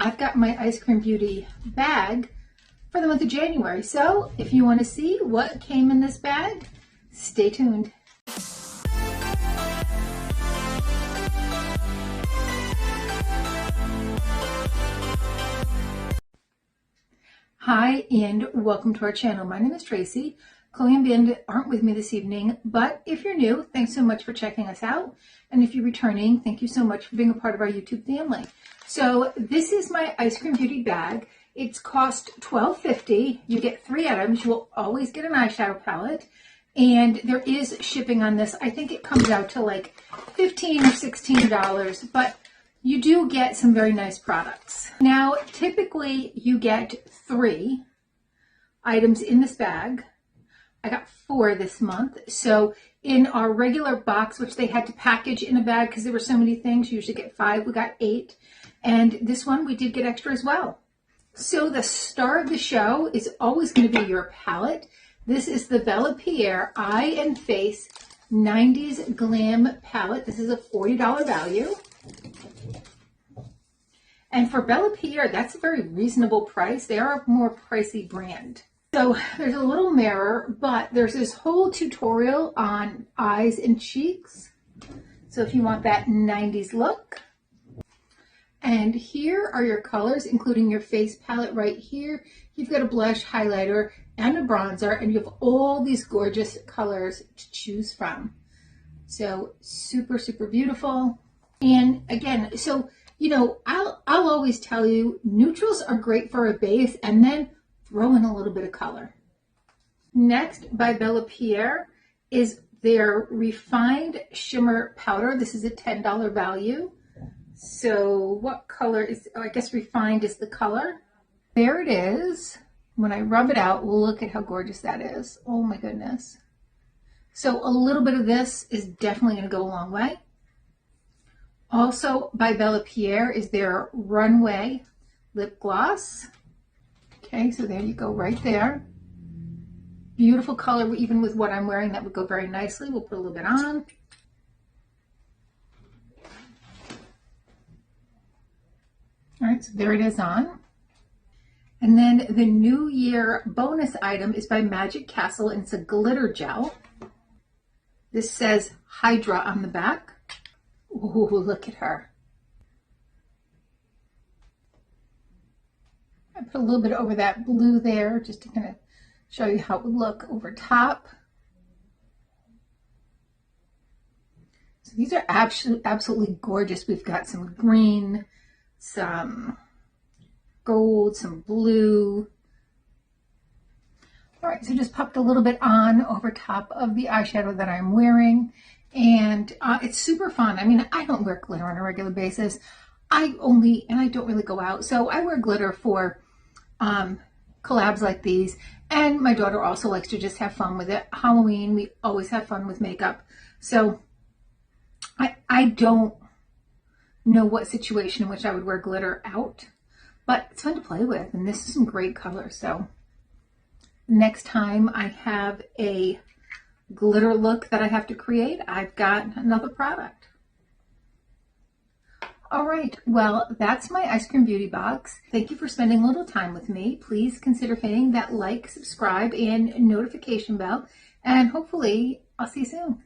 I've got my Ice Cream Beauty bag for the month of January. So if you want to see what came in this bag, stay tuned. Hi and welcome to our channel. My name is Tracy. Chloe and Ben aren't with me this evening, but if you're new, thanks so much for checking us out. And if you're returning, thank you so much for being a part of our YouTube family. So this is my Ice Cream Beauty bag. It's cost $12.50. You get 3 items. You will always get an eyeshadow palette. And there is shipping on this. I think it comes out to like $15 or $16, but you do get some very nice products. Now, typically you get 3 items in this bag. I got 4 this month. So in our regular box, which they had to package in a bag because there were so many things, you usually get 5, we got 8. And this one we did get extra as well. So the star of the show is always going to be your palette. This is the Bella Pierre Eye and Face 90s Glam palette. This is a $40 value. And for Bella Pierre, that's a very reasonable price. They are a more pricey brand. So there's a little mirror, but there's this whole tutorial on eyes and cheeks. So if you want that 90s look. And here are your colors, including your face palette right here. You've got a blush, highlighter, and a bronzer, and you have all these gorgeous colors to choose from. So super, super beautiful. And again, so you know, I'll always tell you, neutrals are great for a base, and then throw in a little bit of color. Next, by Bella Pierre, is their Refined Shimmer Powder. This is a $10 value. So what color is, I guess Refined is the color. There it is. When I rub it out, look at how gorgeous that is. Oh my goodness. So a little bit of this is definitely going to go a long way. Also by Bella Pierre is their Runway Lip Gloss. Okay, so there you go right there. Beautiful color, even with what I'm wearing, that would go very nicely. We'll put a little bit on. All right, so there it is on. And then the New Year bonus item is by Magic Castle, and it's a glitter gel. This says Hydra on the back. Ooh, look at her. I put a little bit over that blue there just to kind of show you how it would look over top. So these are absolutely gorgeous. We've got some green, some gold, some blue. All right, so just popped a little bit on over top of the eyeshadow that I'm wearing. And it's super fun. I mean, I don't wear glitter on a regular basis. I don't really go out. So I wear glitter for collabs like these. And my daughter also likes to just have fun with it. Halloween, we always have fun with makeup. So I don't know what situation in which I would wear glitter out, but it's fun to play with. And this is some great colors. So next time I have a glitter look that I have to create, I've got another product. All right, well, that's my Ice Cream Beauty Box. Thank you for spending a little time with me. Please consider hitting that like, subscribe, and notification bell, and hopefully I'll see you soon.